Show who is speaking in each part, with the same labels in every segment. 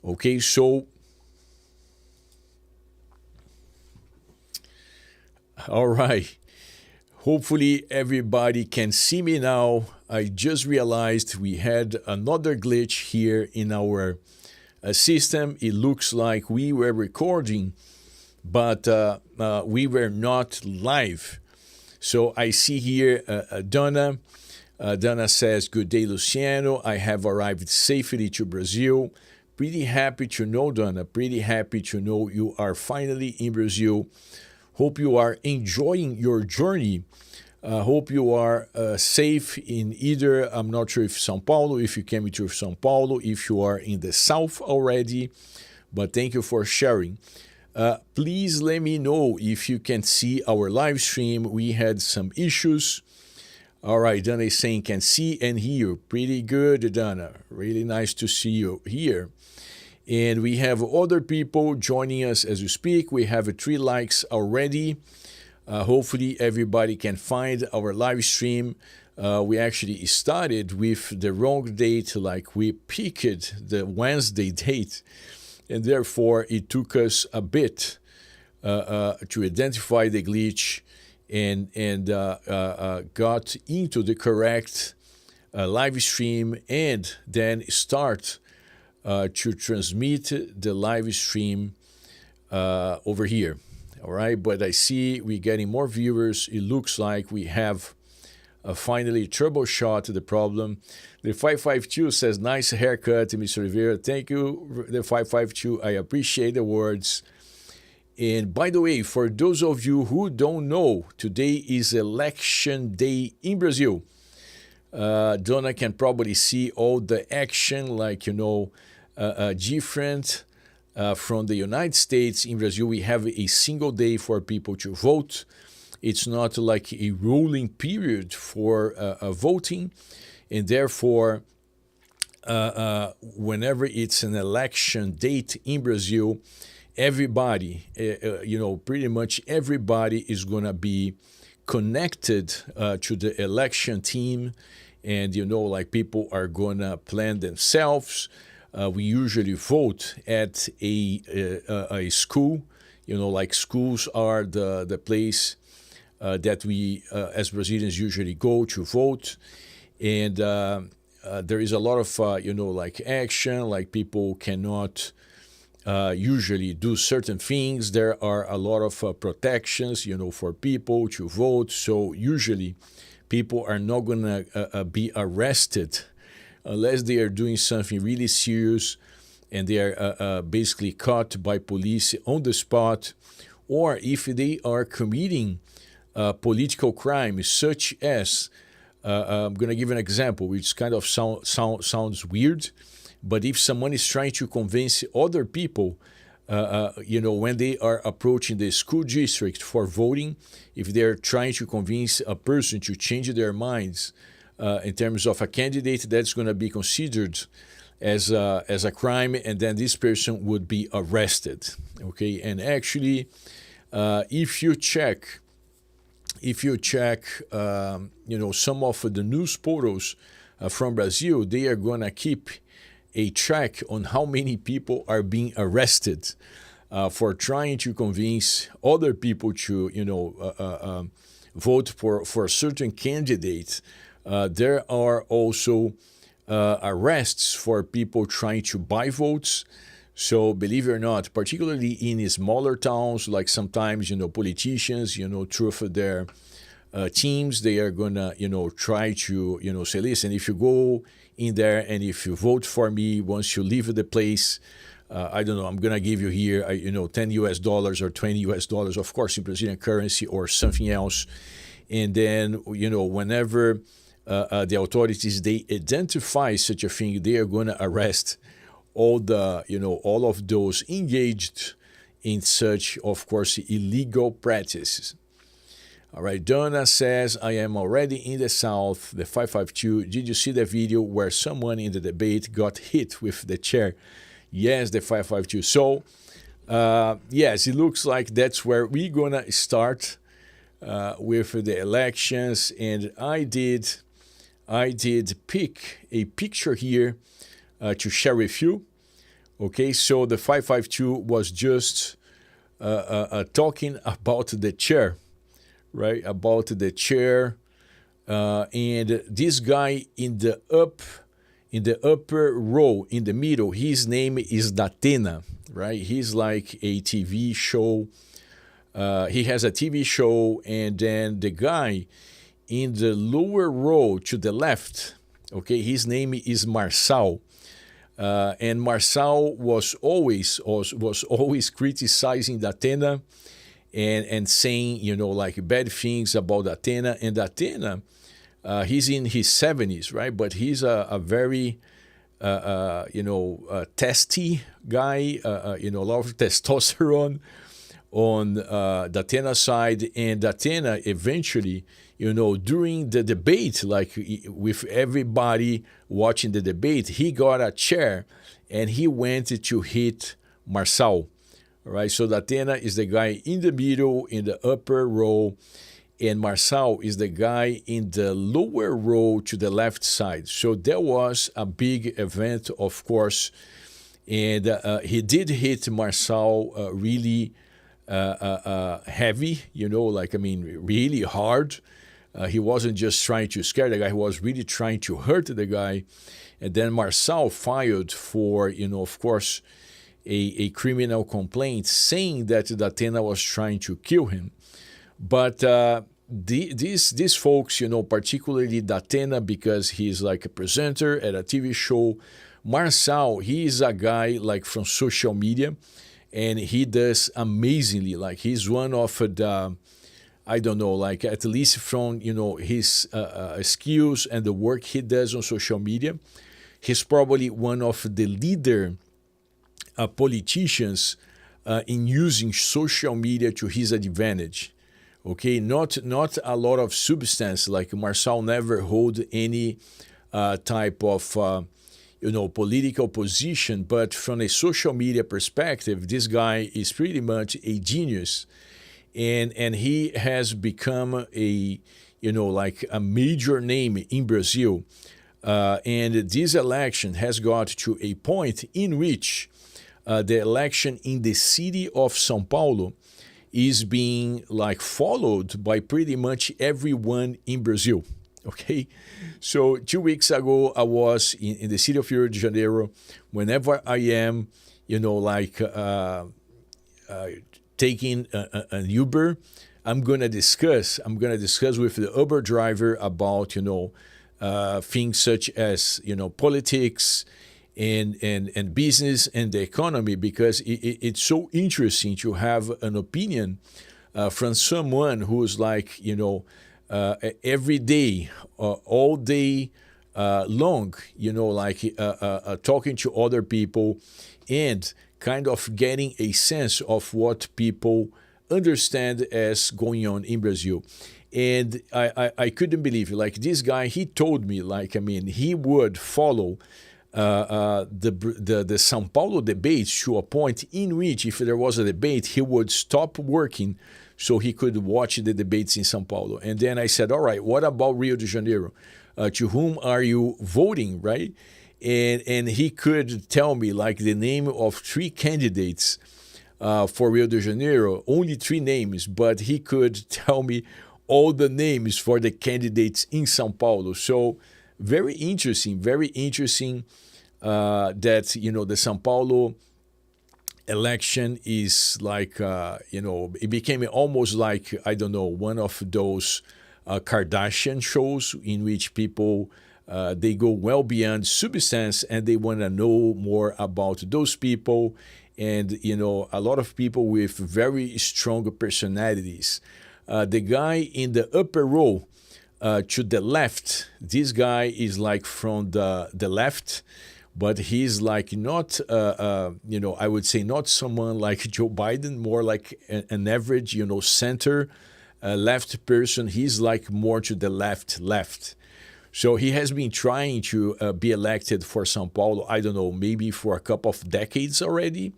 Speaker 1: Okay, so all right. Hopefully everybody can see me now. I just realized we had another glitch here in our system. It looks like we were recording, but we were not live. So I see here Donna. Donna says, "Good day, Luciano. I have arrived safely to Brazil. Pretty happy to know, Donna. Pretty happy to know you are finally in Brazil. Hope you are enjoying your journey. Hope you are safe in either, I'm not sure if São Paulo, if you came to São Paulo, if you are in the south already, but thank you for sharing. Please let me know if you can see our live stream. We had some issues. All right, Donna is saying can see and hear. Pretty good, Donna. Really nice to see you here. And we have other people joining us as we speak. We have 3 likes already. Hopefully everybody can find our live stream. We actually started with the wrong date, like we picked the Wednesday date, and therefore it took us a bit to identify the glitch and got into the correct live stream and then start to transmit the live stream over here. All right, but I see we're getting more viewers. It looks like we have finally troubleshot the problem. The 552 says, nice haircut, Mr. Rivera. Thank you, the 552. I appreciate the words. And by the way, for those of you who don't know, today is election day in Brazil. Donna can probably see all the action, like, different from the United States. In Brazil, we have a single day for people to vote. It's not like a rolling period for voting, and therefore, whenever it's an election date in Brazil, everybody, pretty much everybody is going to be connected to the election team, and like people are going to plan themselves. We usually vote at a school, like schools are the place that we as Brazilians usually go to vote. And there is a lot of, like action, like people cannot usually do certain things. There are a lot of protections, for people to vote. So usually people are not going to be arrested unless they are doing something really serious and they are basically caught by police on the spot, or if they are committing political crimes, such as, I'm going to give an example, which kind of sounds weird, but if someone is trying to convince other people, when they are approaching the school district for voting, if they're trying to convince a person to change their minds in terms of a candidate, that's going to be considered as a crime, and then this person would be arrested. Okay, and actually, if you check, some of the news portals from Brazil, they are going to keep a track on how many people are being arrested for trying to convince other people to, vote for certain candidates. There are also arrests for people trying to buy votes. So believe it or not, particularly in smaller towns, like sometimes, politicians, through their teams, they are going to, try to, say, listen, if you go in there and if you vote for me, once you leave the place, I don't know, I'm going to give you here, $10 US or $20 US, of course, in Brazilian currency or something else. And then, whenever the authorities, they identify such a thing, they are going to arrest all of those engaged in such, of course, illegal practices. All right, Donna says, I am already in the South, the 552. Did you see the video where someone in the debate got hit with the chair? Yes, the 552. So, yes, it looks like that's where we're going to start with the elections. And I did pick a picture here to share with you. Okay, so the 552 was just talking about the chair, right? About the chair, and this guy in the upper row, in the middle, his name is Datena, right? He's like a TV show. He has a TV show, and then the guy in the lower row to the left, okay, his name is Marçal. And Marçal was always criticizing Datena and saying, like bad things about Datena. And Datena, he's in his 70s, right? But he's a very, testy guy, a lot of testosterone on Datena's side. And Datena eventually, during the debate, like with everybody watching the debate, he got a chair and he went to hit Marçal. All right, so Datena is the guy in the middle, in the upper row, and Marçal is the guy in the lower row to the left side. So there was a big event, of course, and he did hit Marçal really heavy, really hard. He wasn't just trying to scare the guy, he was really trying to hurt the guy. And then Marçal filed for, of course, a criminal complaint saying that Datena was trying to kill him. But these folks, particularly Datena, because he's like a presenter at a TV show. Marçal, he is a guy like from social media, and he does amazingly. Like he's one of the, I don't know, like at least from his skills and the work he does on social media, he's probably one of the leader politicians in using social media to his advantage. Okay, not a lot of substance. Like Marçal never hold any type of political position, but from a social media perspective, this guy is pretty much a genius, and he has become a like a major name in Brazil. And this election has got to a point in which the election in the city of São Paulo is being like followed by pretty much everyone in Brazil. Okay, so 2 weeks ago I was in the city of Rio de Janeiro. Whenever I am, taking an Uber, I'm gonna discuss with the Uber driver about things such as politics and business and the economy, because it's so interesting to have an opinion from someone who's like every day, all day long, talking to other people and kind of getting a sense of what people understand as going on in Brazil. And I couldn't believe it. Like this guy, he told me, he would follow the São Paulo debates to a point in which, if there was a debate, he would stop working so he could watch the debates in São Paulo. And then I said, all right, what about Rio de Janeiro? To whom are you voting, right? And he could tell me like the name of 3 candidates for Rio de Janeiro, only 3 names, but he could tell me all the names for the candidates in São Paulo. So very interesting that the São Paulo election is like it became almost like, I don't know, one of those Kardashian shows in which people they go well beyond substance and they want to know more about those people, and a lot of people with very strong personalities. The guy in the upper row to the left, this guy is like from the left, but he's like not, I would say not someone like Joe Biden, more like an average, center left person. He's like more to the left. So he has been trying to be elected for São Paulo, I don't know, maybe for a couple of decades already,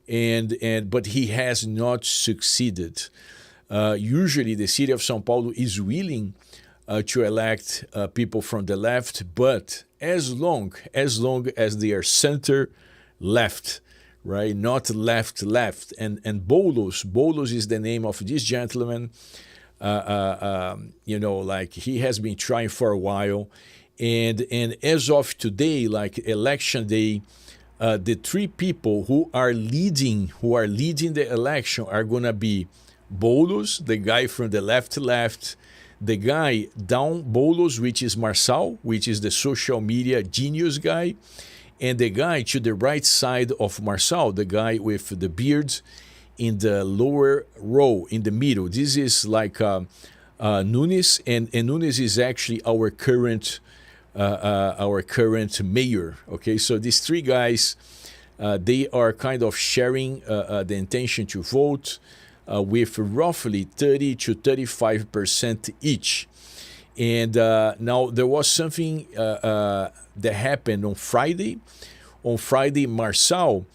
Speaker 1: but he has not succeeded. Usually the city of São Paulo is willing to elect people from the left, but as long as they are center left, right? Not left, left. And Boulos is the name of this gentleman. Like he has been trying for a while. And as of today, like election day, the three people who are leading the election are gonna be Boulos, the guy from the left, the guy down Boulos, which is Marçal, which is the social media genius guy, and the guy to the right side of Marçal, the guy with the beard in the lower row in the middle. This is like Nunes, and Nunes is actually our current mayor. Okay, so these three guys, they are kind of sharing the intention to vote with roughly 30 to 35% each. And now there was something that happened on Friday. On Friday, Marçal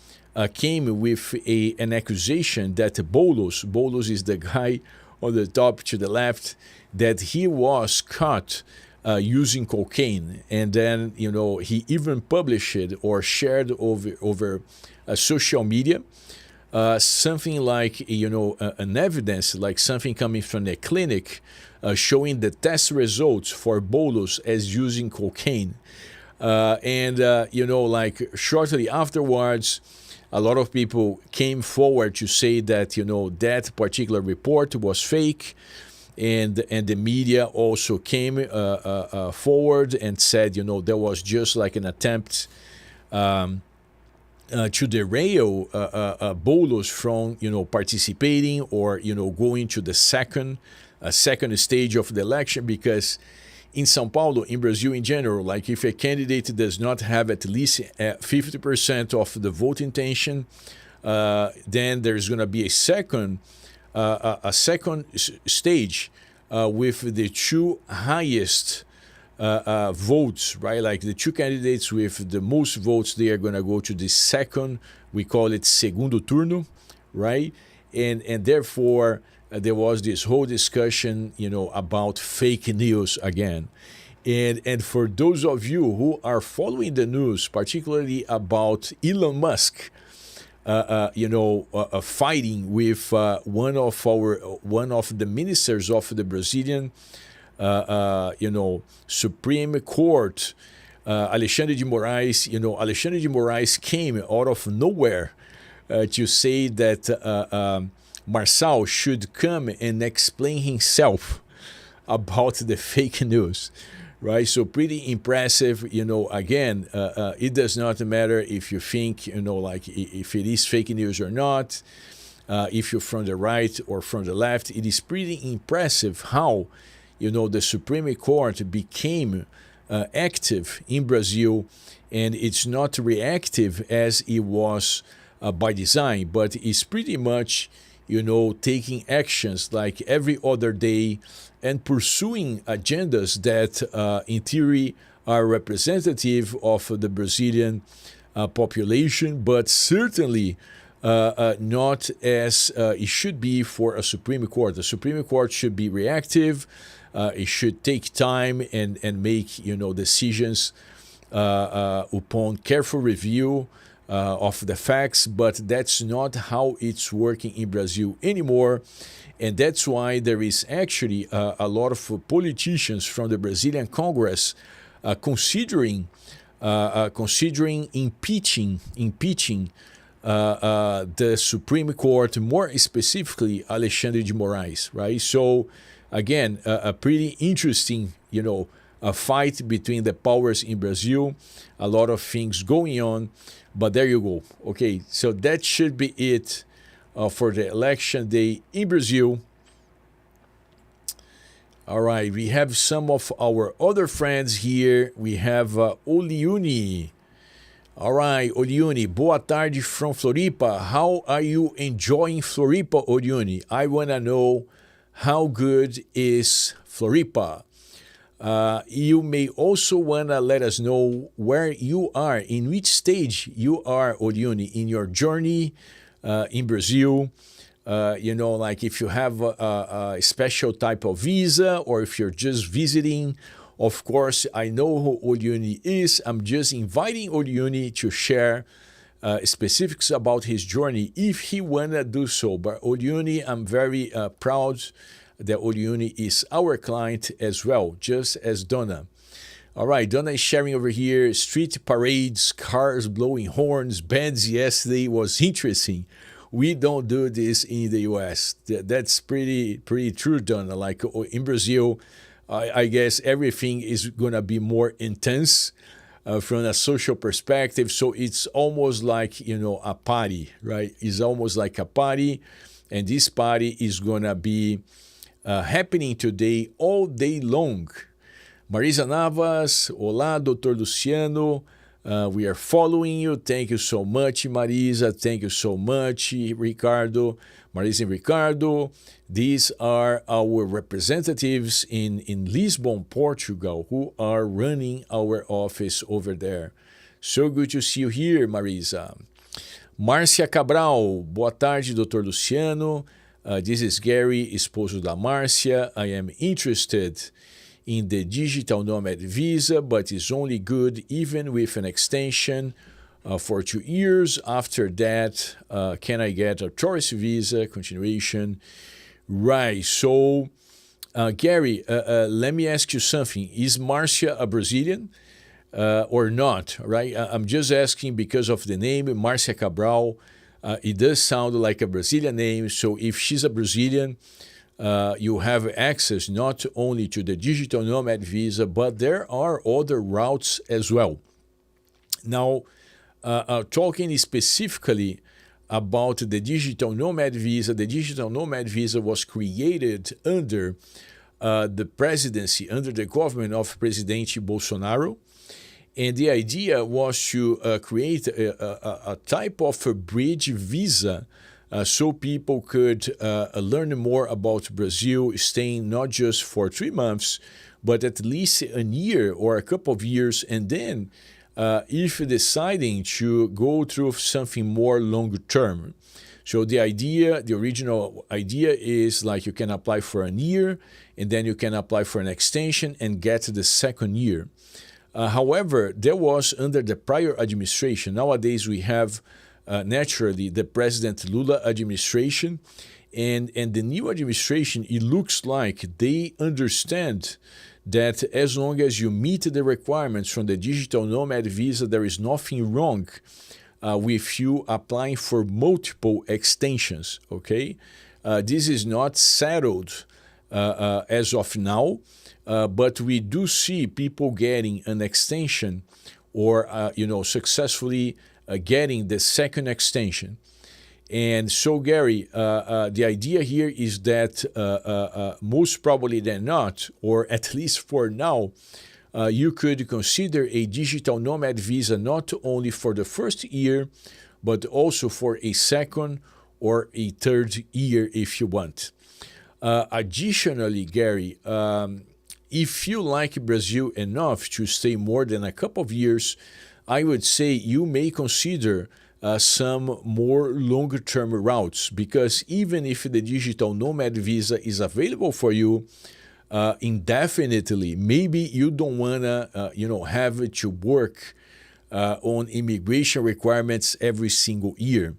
Speaker 1: came with an accusation that Boulos is the guy on the top to the left, that he was caught using cocaine. And then, he even published it or shared over social media something like, an evidence, like something coming from a clinic showing the test results for Boulos as using cocaine. Like shortly afterwards, a lot of people came forward to say that, that particular report was fake. And the media also came forward and said, there was just like an attempt to derail Boulos from, participating or, going to the second stage of the election, because in São Paulo, in Brazil in general, like if a candidate does not have at least 50% of the vote intention, then there's going to be a second stage with the two highest votes, right? Like the two candidates with the most votes, they are going to go to the second, we call it segundo turno, right? And therefore, there was this whole discussion, about fake news again. And for those of you who are following the news, particularly about Elon Musk, fighting with one of the ministers of the Brazilian, Supreme Court, Alexandre de Moraes. Alexandre de Moraes came out of nowhere to say that Marçal should come and explain himself about the fake news. Right, so pretty impressive. Again, it does not matter if you think, like if it is fake news or not, if you're from the right or from the left. It is pretty impressive how, the Supreme Court became active in Brazil, and it's not reactive as it was by design, but it's pretty much, taking actions like every other day and pursuing agendas that, in theory, are representative of the Brazilian population, but certainly not as it should be for a Supreme Court. The Supreme Court should be reactive. It should take time and make, decisions upon careful review of the facts, but that's not how it's working in Brazil anymore. And that's why there is actually a lot of politicians from the Brazilian Congress considering impeaching the Supreme Court, more specifically Alexandre de Moraes, right? So again, a pretty interesting, a fight between the powers in Brazil, a lot of things going on, but there you go. Okay, so that should be it for the election day in Brazil. All right, we have some of our other friends here. We have Oliuni. All right, Oliuni, boa tarde from Floripa. How are you enjoying Floripa, Oliuni? I want to know how good is Floripa. You may also want to let us know where you are, in which stage you are, Oliuni, in your journey in Brazil. Like if you have a special type of visa or if you're just visiting. Of course, I know who Oliuni is. I'm just inviting Oliuni to share specifics about his journey if he wanna do so. But Oliuni, I'm very proud that Oliuni is our client as well, just as Donna. All right, Donna is sharing over here. Street parades, cars blowing horns, bands yesterday was interesting. We don't do this in the U.S. That's pretty true, Donna. Like in Brazil, I guess everything is gonna be more intense from a social perspective. So it's almost like a party, right? It's almost like a party, and this party is gonna be happening today all day long. Marisa Navas, olá, Dr. Luciano. We are following you. Thank you so much, Marisa. Thank you so much, Ricardo. Marisa and Ricardo. These are our representatives in Lisbon, Portugal, who are running our office over there. So good to see you here, Marisa. Márcia Cabral, boa tarde, Dr. Luciano. This is Gary, esposo da Márcia. I am interested in the digital nomad visa, but it's only good even with an extension for 2 years. After that, can I get a tourist visa continuation? Right. So, Gary, let me ask you something. Is Marcia a Brazilian or not? Right. I'm just asking because of the name, Marcia Cabral. It does sound like a Brazilian name. So if she's a Brazilian, you have access not only to the digital nomad visa, but there are other routes as well. Now, talking specifically about the digital nomad visa was created under the presidency, under the government of President Bolsonaro. And the idea was to create a type of a bridge visa so people could learn more about Brazil, staying not just for 3 months, but at least a year or a couple of years, and then if deciding to go through something more long term. So the original idea is like you can apply for a year, and then you can apply for an extension and get the second year. However, there was under the prior administration. Nowadays we have naturally the President Lula administration, and the new administration, it looks like they understand that as long as you meet the requirements from the digital nomad visa, there is nothing wrong with you applying for multiple extensions, okay? This is not settled as of now, but we do see people getting an extension or, successfully getting the second extension. And so, Gary, the idea here is that most probably than not, or at least for now, you could consider a digital nomad visa not only for the first year, but also for a second or a third year if you want. Additionally, Gary, if you like Brazil enough to stay more than a couple of years, I would say you may consider some more longer-term routes, because even if the digital nomad visa is available for you indefinitely, maybe you don't wanna, have to work on immigration requirements every single year.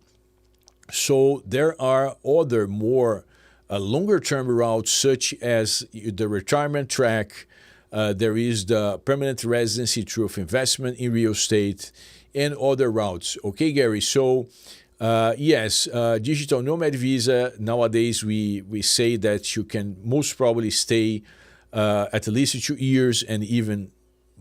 Speaker 1: So there are other more longer-term routes, such as the retirement track. There is the permanent residency through investment in real estate and other routes. Okay, Gary, so yes, digital nomad visa, nowadays we say that you can most probably stay at least 2 years and even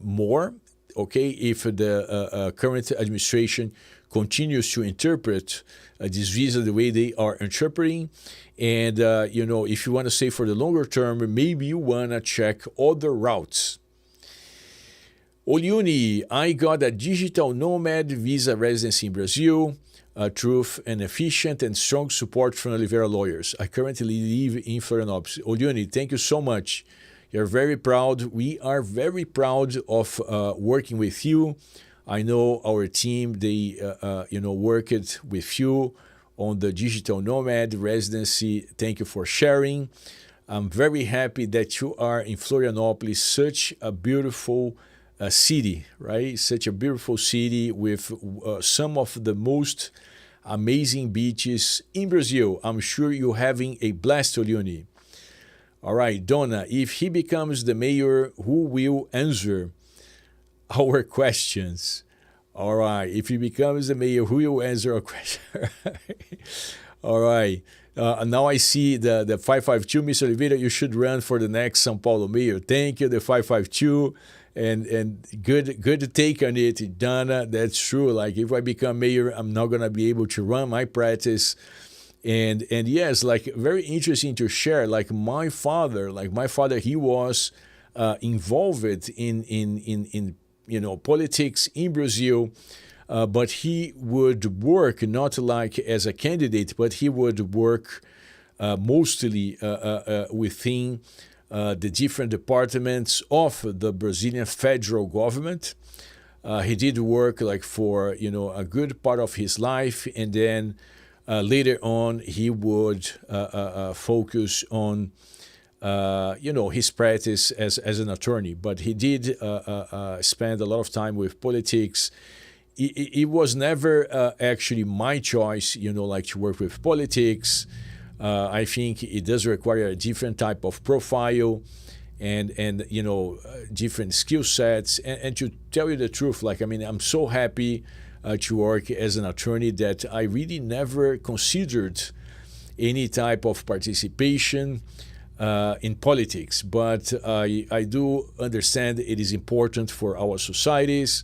Speaker 1: more, okay, if the current administration continues to interpret this visa the way they are interpreting. And, if you want to stay for the longer term, maybe you want to check other routes. Oliuni, I got a digital nomad visa residency in Brazil through an efficient and strong support from Oliveira Lawyers. I currently live in Florianópolis. Oliuni, thank you so much. You're very proud. We are very proud of working with you. I know our team, they, worked with you on the digital nomad residency. Thank you for sharing. I'm very happy that you are in Florianópolis, such a beautiful city, right? Such a beautiful city with some of the most amazing beaches in Brazil. I'm sure you're having a blast, Olioni. All right, Donna, if he becomes the mayor, who will answer our questions? All right, if he becomes the mayor, who will answer our question? All right. Now I see the 552. Mr. Oliveira, you should run for the next São Paulo mayor. Thank you, the 552. And good take on it, Donna. That's true. Like, if I become mayor, I'm not going to be able to run my practice. And yes, like, very interesting to share. Like my father, he was involved in politics in Brazil. But he would work not like as a candidate, but he would work mostly within the different departments of the Brazilian federal government. He did work like for a good part of his life, and then later on he would focus on his practice as an attorney. But he did spend a lot of time with politics. It was never actually my choice, like to work with politics. I think it does require a different type of profile and different skill sets. And to tell you the truth, I'm so happy to work as an attorney that I really never considered any type of participation in politics. But I do understand it is important for our societies.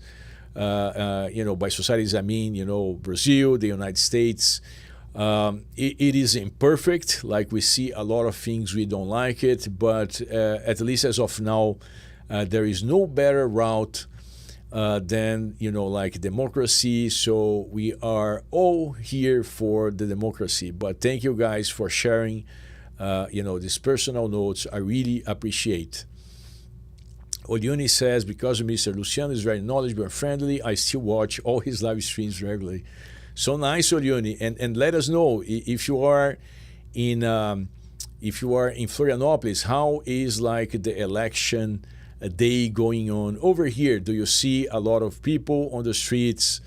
Speaker 1: By societies, I mean, Brazil, the United States. It is imperfect. Like, we see a lot of things we don't like it, but at least as of now, there is no better route than, like democracy. So we are all here for the democracy. But thank you guys for sharing, these personal notes. I really appreciate. Olioni says, because Mr. Luciano is very knowledgeable and friendly, I still watch all his live streams regularly. So nice, Olioni, and let us know if you are in Florianopolis. How is like the election day going on over here? Do you see a lot of people on the streets?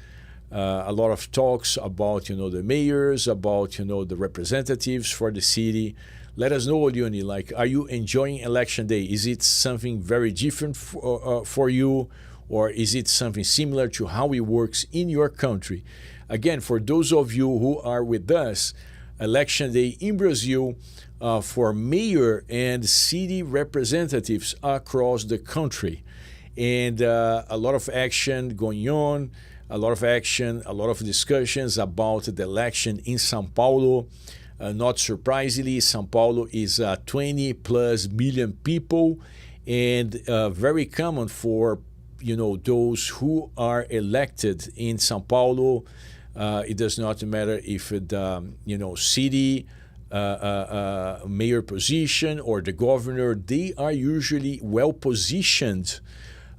Speaker 1: A lot of talks about the mayors, about the representatives for the city. Let us know, Olioni, like, are you enjoying election day? Is it something very different for you, or is it something similar to how it works in your country? Again, for those of you who are with us, election day in Brazil for mayor and city representatives across the country. And a lot of action going on, a lot of discussions about the election in São Paulo. Not surprisingly, São Paulo is 20 plus million people, and very common for those who are elected in São Paulo. It does not matter if the city mayor position or the governor. They are usually well positioned,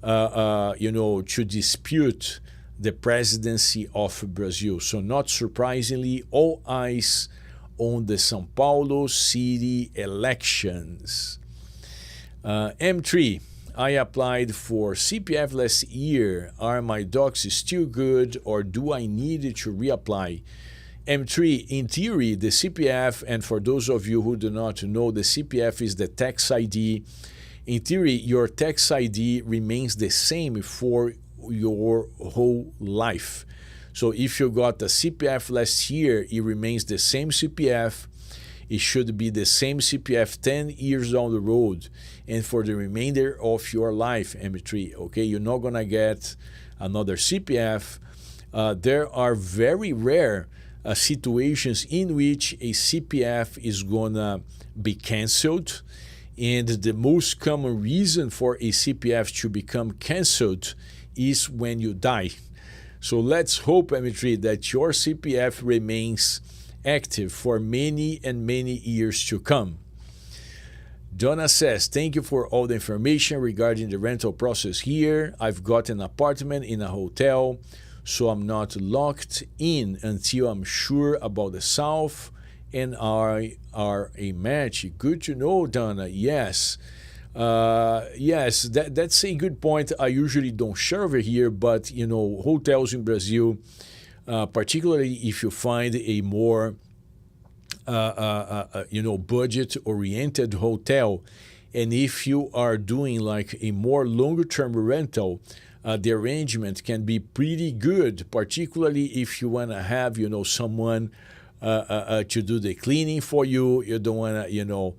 Speaker 1: to dispute the presidency of Brazil. So not surprisingly, all eyes on the São Paulo city elections. M3, I applied for CPF last year. Are my docs still good, or do I need to reapply? M3, in theory, the CPF, and for those of you who do not know, the CPF is the tax ID. In theory, your tax ID remains the same for your whole life. So if you got a CPF last year, it remains the same CPF. It should be the same CPF 10 years down the road and for the remainder of your life, M3. Okay, you're not going to get another CPF. There are very rare situations in which a CPF is going to be canceled. And the most common reason for a CPF to become canceled is when you die. So let's hope, M3, that your CPF remains active for many and many years to come. Donna says, thank you for all the information regarding the rental process here. I've got an apartment in a hotel, so I'm not locked in until I'm sure about the South and I are a match. Good to know, Donna. Yes. Yes, that's a good point. I usually don't share over here, but hotels in Brazil, particularly if you find a more budget-oriented hotel, and if you are doing like a more longer-term rental, the arrangement can be pretty good, particularly if you want to have someone to do the cleaning for you. You don't want to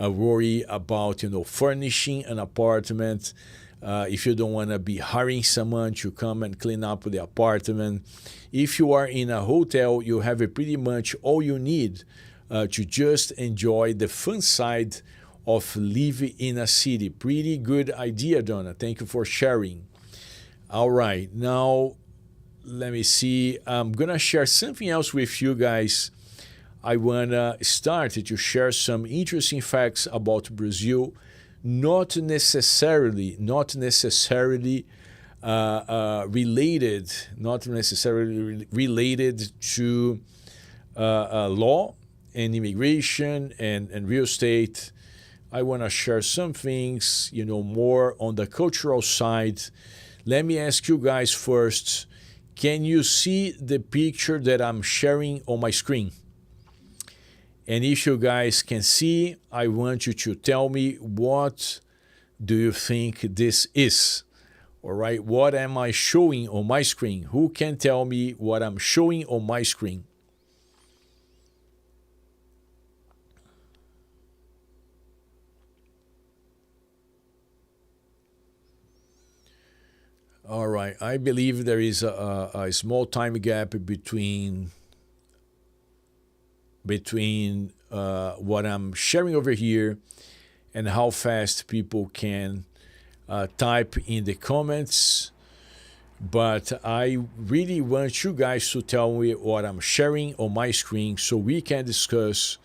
Speaker 1: worry about furnishing an apartment. If you don't want to be hiring someone to come and clean up the apartment. If you are in a hotel, you have pretty much all you need to just enjoy the fun side of living in a city. Pretty good idea, Donna. Thank you for sharing. All right, now let me see. I'm gonna share something else with you guys. I wanna start to share some interesting facts about Brazil, not necessarily related to law and immigration and real estate. I want to share some things, more on the cultural side. Let me ask you guys first, can you see the picture that I'm sharing on my screen? And if you guys can see, I want you to tell me, what do you think this is? All right, what am I showing on my screen? Who can tell me what I'm showing on my screen? All right, I believe there is a small time gap between what I'm sharing over here and how fast people can type in the comments. But I really want you guys to tell me what I'm sharing on my screen so we can discuss.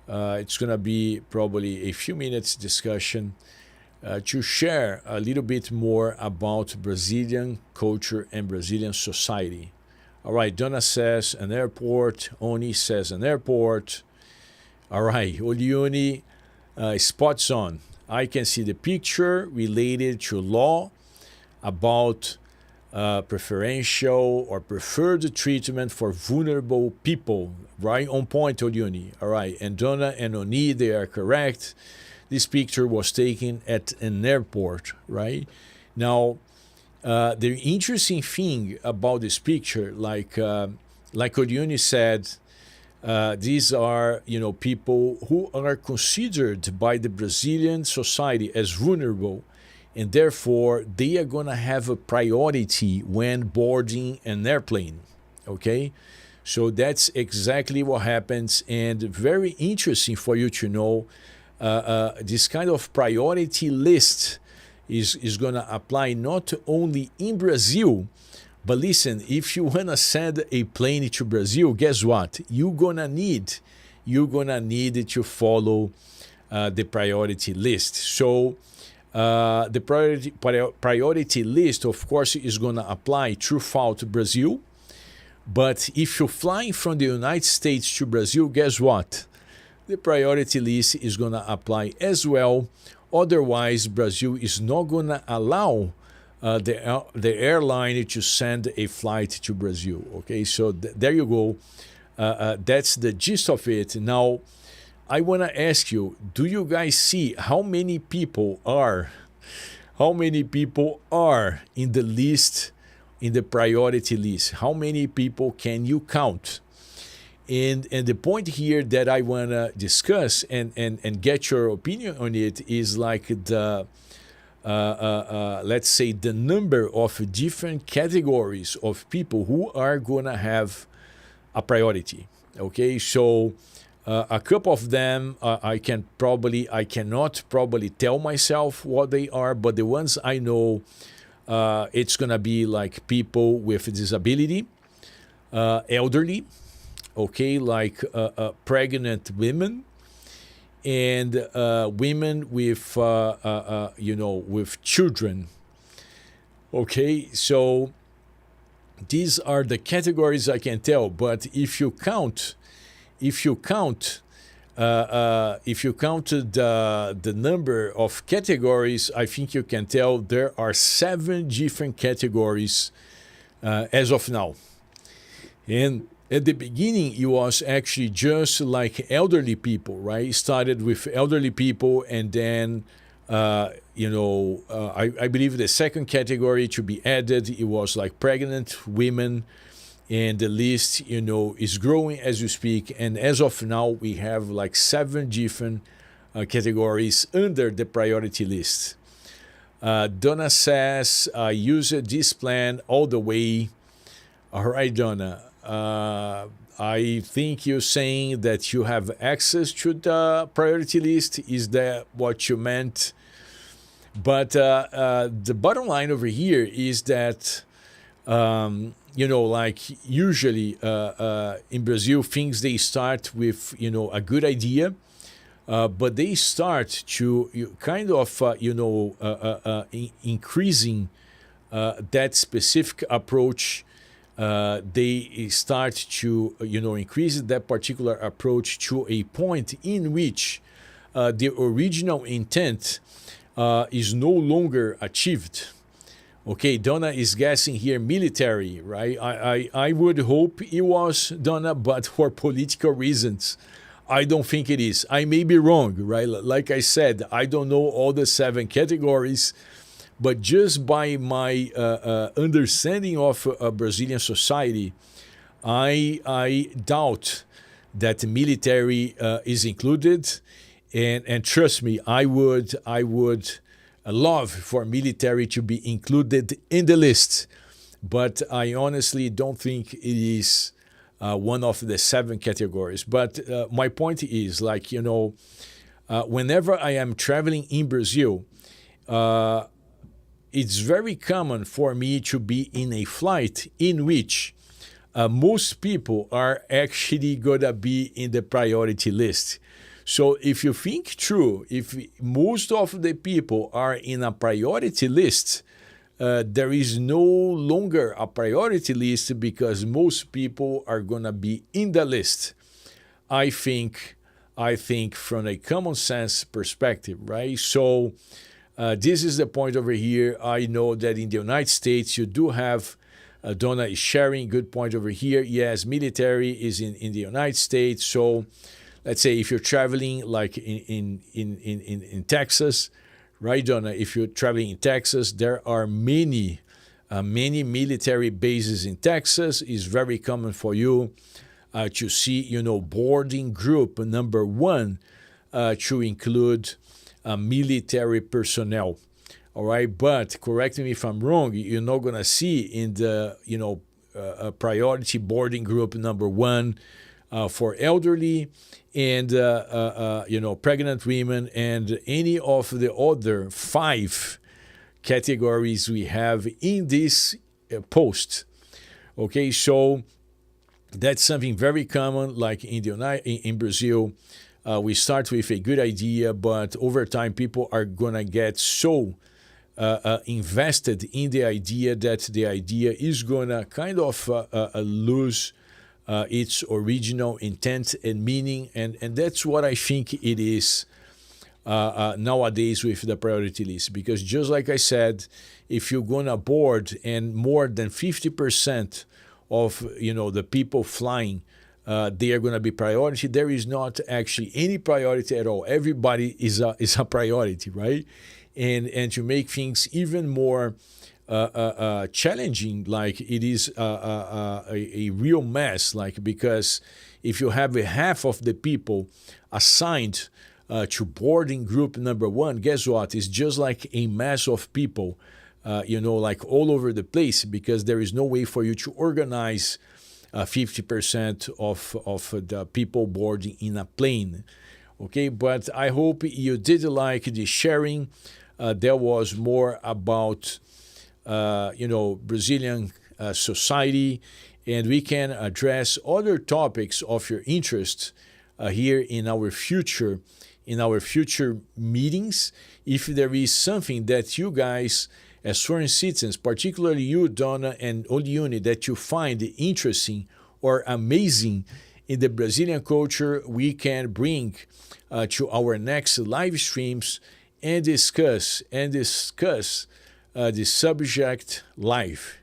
Speaker 1: It's going to be probably a few minutes discussion to share a little bit more about Brazilian culture and Brazilian society. All right, Donna says an airport. Oni says an airport. All right, Oliuni, spots on. I can see the picture related to law about preferential or preferred treatment for vulnerable people. Right on point, Oliuni. All right, and Donna and Oni, they are correct. This picture was taken at an airport, right? Now, the interesting thing about this picture, like Oriuni said, these are people who are considered by the Brazilian society as vulnerable, and therefore they are gonna have a priority when boarding an airplane. Okay, so that's exactly what happens, and very interesting for you to know. This kind of priority list is going to apply not only in Brazil, but listen, if you want to send a plane to Brazil, guess what? You're going to need to follow the priority list. So the priority list, of course, is going to apply throughout Brazil. But if you're flying from the United States to Brazil, guess what? The priority list is going to apply as well. Otherwise, Brazil is not going to allow the airline to send a flight to Brazil. Okay, so there you go. That's the gist of it. Now, I want to ask you, do you guys see how many people are in the list, in the priority list? How many people can you count? And the point here that I want to discuss and get your opinion on it is like the let's say the number of different categories of people who are going to have a priority. Okay, so a couple of them I cannot probably tell myself what they are, but the ones I know, it's going to be like people with disability, elderly, okay, like pregnant women, and women with with children. Okay, so these are the categories I can tell. But if you count if you counted the number of categories, I think you can tell there are 7 different categories as of now. And at the beginning, it was actually just like elderly people, right? It started with elderly people, and then, I believe the second category to be added, it was like pregnant women, and the list, is growing as we speak. And as of now, we have like 7 different categories under the priority list. Donna says, I use this plan all the way. All right, Donna. I think you're saying that you have access to the priority list. Is that what you meant? But the bottom line over here is that, like usually in Brazil, things they start with, a good idea. But they start to kind of, increasing that specific approach. They start to, increase that particular approach to a point in which the original intent is no longer achieved. Okay, Donna is guessing here military, right? I would hope it was, Donna, but for political reasons, I don't think it is. I may be wrong, right? Like I said, I don't know all the 7 categories, but just by my understanding of Brazilian society, I doubt that the military is included. And trust me, I would love for military to be included in the list, but I honestly don't think it is one of the 7 categories. But my point is, like, whenever I am traveling in Brazil, it's very common for me to be in a flight in which most people are actually going to be in the priority list. So if you think true, if most of the people are in a priority list, there is no longer a priority list because most people are going to be in the list. I think from a common sense perspective, right? So this is the point over here. I know that in the United States, you do have, Donna is sharing, good point over here. Yes, military is in the United States. So let's say if you're traveling like in Texas, right, Donna? If you're traveling in Texas, there are many military bases in Texas. It's very common for you to see, boarding group number 1 to include military personnel. All right, but correct me if I'm wrong. You're not gonna see in the priority boarding group number 1 for elderly and pregnant women and any of the other 5 categories we have in this post. Okay, so that's something very common. Like in Brazil, we start with a good idea, but over time, people are gonna get so invested in the idea that the idea is gonna kind of lose its original intent and meaning, and that's what I think it is nowadays with the priority list. Because just like I said, if you're gonna board and more than 50% of the people flying, they are gonna be priority. There is not actually any priority at all. Everybody is a priority, right? And to make things even more challenging, like it is a real mess, like because if you have half of the people assigned to boarding group number 1, guess what? It's just like a mass of people, like all over the place, because there is no way for you to organize 50% of the people boarding in a plane. Okay, but I hope you did like the sharing. There was more about Brazilian society, and we can address other topics of your interest here in our future meetings. If there is something that you guys, as foreign citizens, particularly you, Donna and Oliuni, that you find interesting or amazing in the Brazilian culture we can bring to our next live streams and discuss the subject live.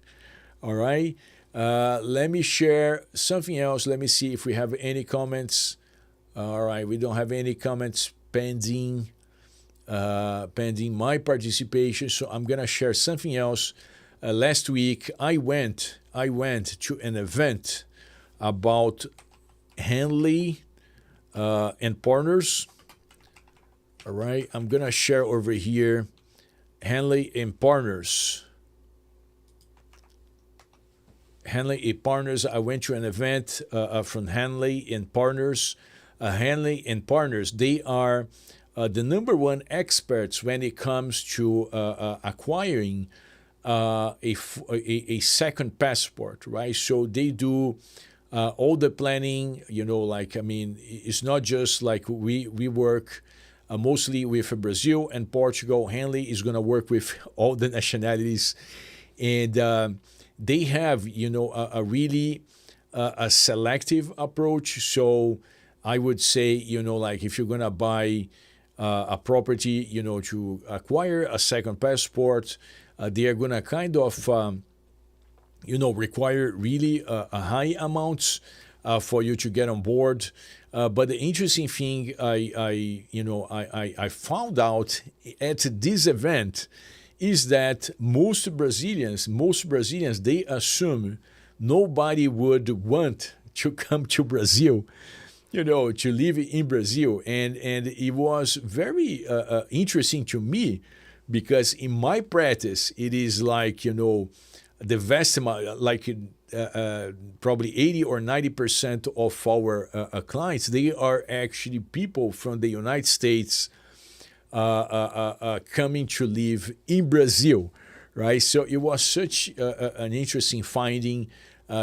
Speaker 1: All right. Let me share something else. Let me see if we have any comments. All right, we don't have any comments pending my participation. So I'm gonna share something else. Last week I went to an event about Henley and Partners. All right, I'm gonna share over here Henley and Partners. Henley and Partners. I went to an event from Henley and Partners. Henley and Partners, they are the number one experts when it comes to acquiring a second passport, right? So they do all the planning, it's not just like we work mostly with Brazil and Portugal. Henley is going to work with all the nationalities. And they have, a really a selective approach. So I would say, if you're going to buy a property, to acquire a second passport, they are going to kind of, require really a high amounts for you to get on board. But the interesting thing I found out at this event is that most Brazilians, they assume nobody would want to come to Brazil, to live in Brazil. And it was very interesting to me because in my practice, it is like, the vast amount, like probably 80 or 90% of our clients, they are actually people from the United States coming to live in Brazil, right? So it was such an interesting finding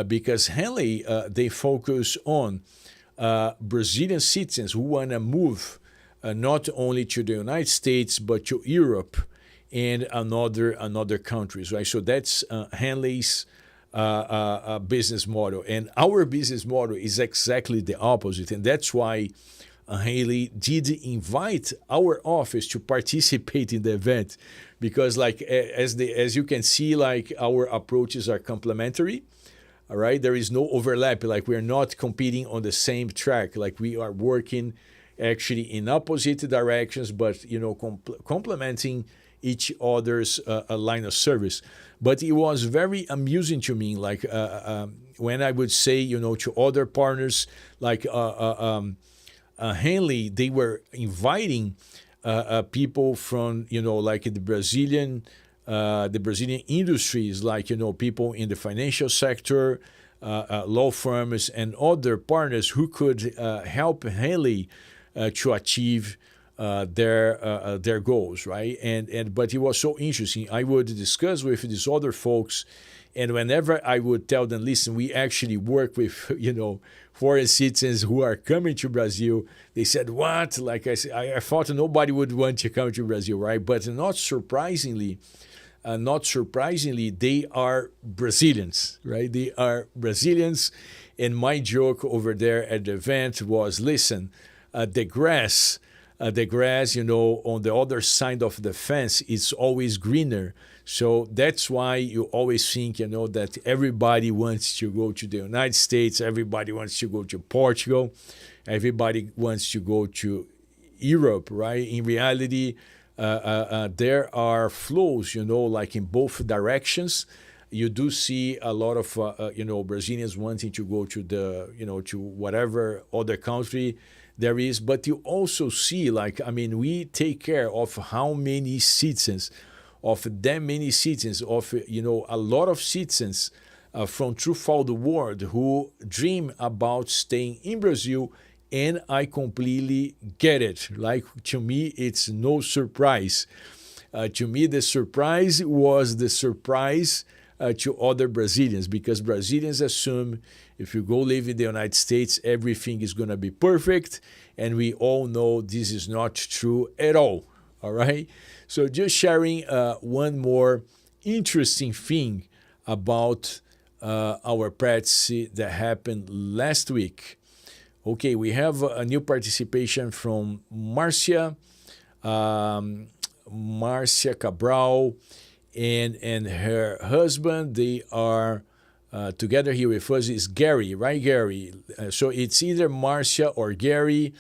Speaker 1: because Henley, they focus on Brazilian citizens who want to move not only to the United States, but to Europe and another countries, right? So that's Henley's business model. And our business model is exactly the opposite. And that's why Henley did invite our office to participate in the event, because as you can see, like our approaches are complementary. All right, there is no overlap. Like we're not competing on the same track. Like we are working actually in opposite directions, but complementing each other's line of service. But it was very amusing to me, like when I would say, to other partners, like Henley, they were inviting people from, like the Brazilian industries, like, people in the financial sector, law firms, and other partners who could help Henley to achieve their goals, right? But it was so interesting. I would discuss with these other folks, and whenever I would tell them, listen, we actually work with, foreign citizens who are coming to Brazil, they said, what? Like I said, I thought nobody would want to come to Brazil, right? But not surprisingly, they are Brazilians, right? They are Brazilians. And my joke over there at the event was, listen, the grass, on the other side of the fence, it's always greener. So that's why you always think, that everybody wants to go to the United States, everybody wants to go to Portugal, everybody wants to go to Europe, right? In reality, there are flows, like in both directions. You do see a lot of, Brazilians wanting to go to to whatever other country there is, but you also see, we take care of how many citizens, of them many citizens, of, a lot of citizens from throughout the world who dream about staying in Brazil, and I completely get it. Like, to me, it's no surprise. To me, the surprise was the surprise to other Brazilians, because Brazilians assume if you go live in the United States, everything is going to be perfect. And we all know this is not true at all. All right. So just sharing one more interesting thing about our practice that happened last week. Okay, we have a new participation from Marcia, um, Marcia Cabral, and her husband. They are together here with us. Is Gary, right, Gary? So it's either Marcia or Gary.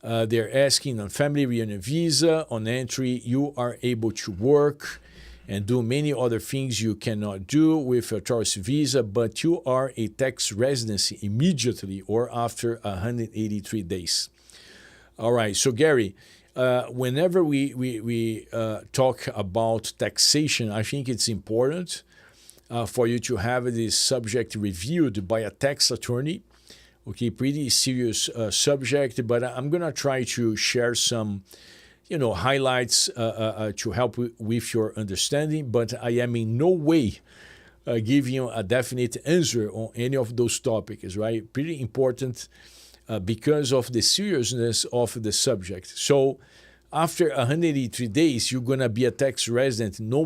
Speaker 1: They're asking on family reunion visa, on entry, you are able to work and do many other things you cannot do with a tourist visa, but you are a tax residency immediately or after 183 days. All right, so Gary, whenever we talk about taxation, I think it's important for you to have this subject reviewed by a tax attorney. Okay, pretty serious subject, but I'm gonna try to share some, highlights to help with your understanding. But I am in no way giving you a definite answer on any of those topics. Right? Pretty important because of the seriousness of the subject. So, after 183 days, you're gonna be a tax resident no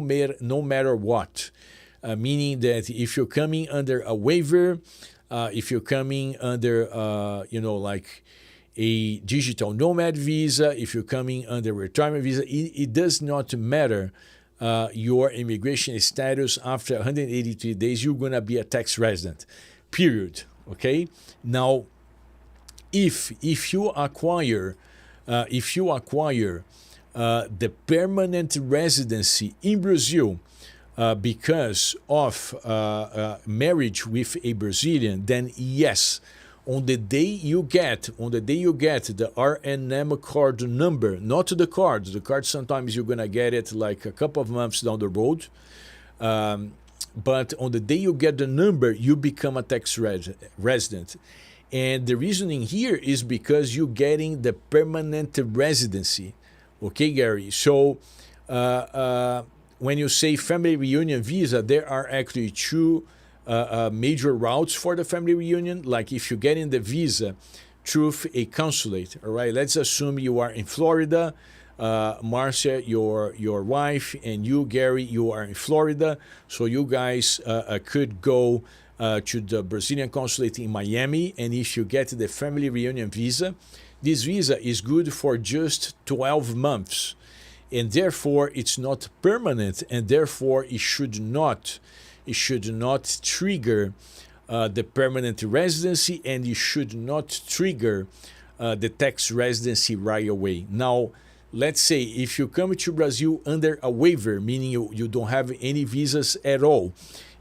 Speaker 1: matter what. Meaning that if you're coming under a waiver, if you're coming under, like a digital nomad visa, if you're coming under retirement visa, it does not matter your immigration status. After 183 days, you're going to be a tax resident, period. Okay? Now, if you acquire the permanent residency in Brazil, because of marriage with a Brazilian, then yes, on the day you get the RNM card number, not the card. The card sometimes you're gonna get it like a couple of months down the road, but on the day you get the number, you become a tax resident. And the reasoning here is because you're getting the permanent residency. Okay, Gary. So. When you say family reunion visa, there are actually two major routes for the family reunion. Like if you get in the visa through a consulate, all right, let's assume you are in Florida, Marcia, your wife, and you, Gary, you are in Florida. So you guys could go to the Brazilian consulate in Miami, and if you get the family reunion visa, this visa is good for just 12 months. And therefore it's not permanent, and therefore it should not trigger the permanent residency, and it should not trigger the tax residency right away. Now, let's say if you come to Brazil under a waiver, meaning you don't have any visas at all,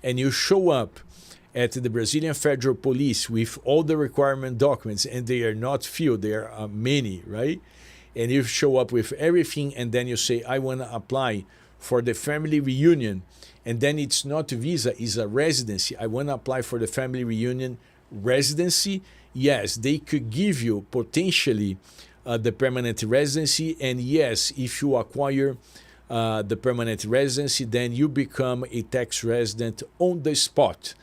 Speaker 1: and you show up at the Brazilian Federal Police with all the requirement documents, and they are not few, there are many, right? And you show up with everything, and then you say, I want to apply for the family reunion, and then it's not a visa, it's a residency. I want to apply for the family reunion residency. Yes, they could give you potentially the permanent residency, and yes, if you acquire the permanent residency, then you become a tax resident on the spot.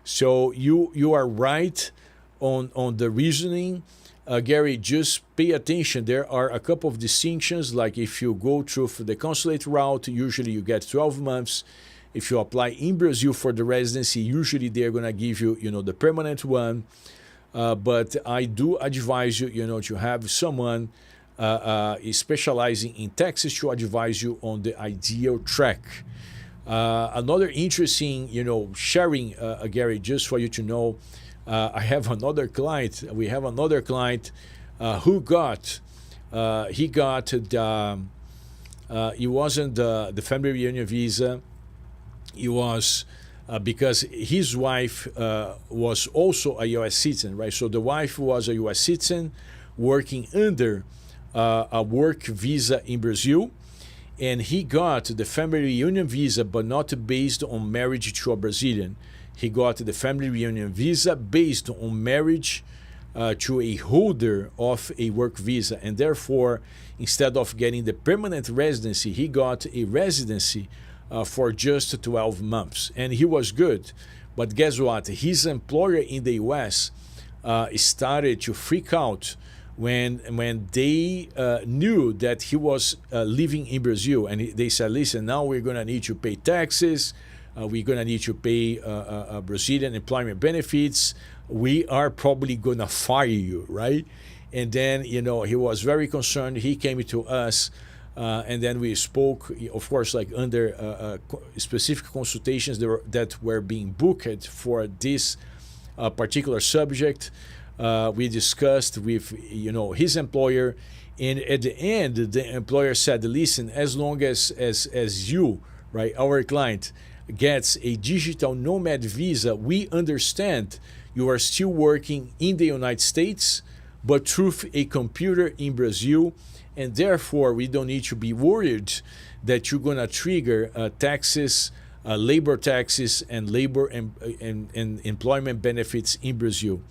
Speaker 1: So you are right on the reasoning. Gary, just pay attention. There are a couple of distinctions, like if you go through the consulate route, usually you get 12 months. If you apply in Brazil for the residency, usually they're going to give you, the permanent one. But I do advise you, to have someone specializing in taxes to advise you on the ideal track. Another interesting, sharing, Gary, just for you to know, I have another client. We have another client who got, he wasn't the family reunion visa. He was because his wife was also a U.S. citizen, right? So the wife was a U.S. citizen working under a work visa in Brazil, and he got the family reunion visa, but not based on marriage to a Brazilian. He got the family reunion visa based on marriage to a holder of a work visa. And therefore, instead of getting the permanent residency, he got a residency for just 12 months. And he was good. But guess what? His employer in the US started to freak out when they knew that he was living in Brazil. And they said, listen, now we're going to need to pay taxes. We're going to need to pay Brazilian employment benefits. we are probably gonna fire you, right? And then, you know, he was very concerned. He came to us, and then we spoke, of course, like under specific consultations that were being booked for this particular subject. We discussed with, you know, his employer, and at the end, the employer said, "Listen, as long as you, right, our client, gets a digital nomad visa, we understand you are still working in the United States, but through a computer in Brazil, and therefore we don't need to be worried that you're going to trigger taxes, labor taxes, and labor and employment benefits in Brazil.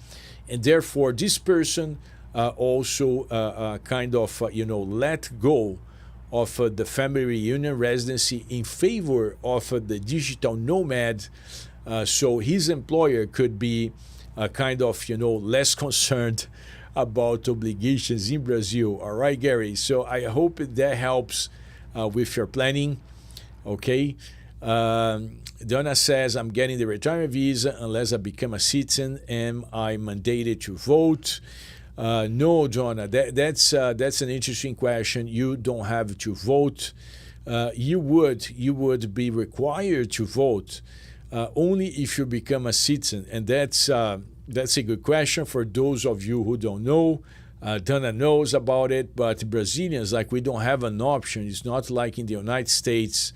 Speaker 1: And therefore, this person also kind of, you know, let go of the family reunion residency in favor of the digital nomad, so his employer could be kind of, you know, less concerned about obligations in Brazil. All right, Gary. So I hope that helps with your planning. Okay. Donna says, I'm getting the retirement visa unless I become a citizen. Am I mandated to vote? No, Donna, that's an interesting question. You don't have to vote. You would be required to vote only if you become a citizen, and that's a good question for those of you who don't know. Donna knows about it, but Brazilians, like, we don't have an option. It's not like in the United States,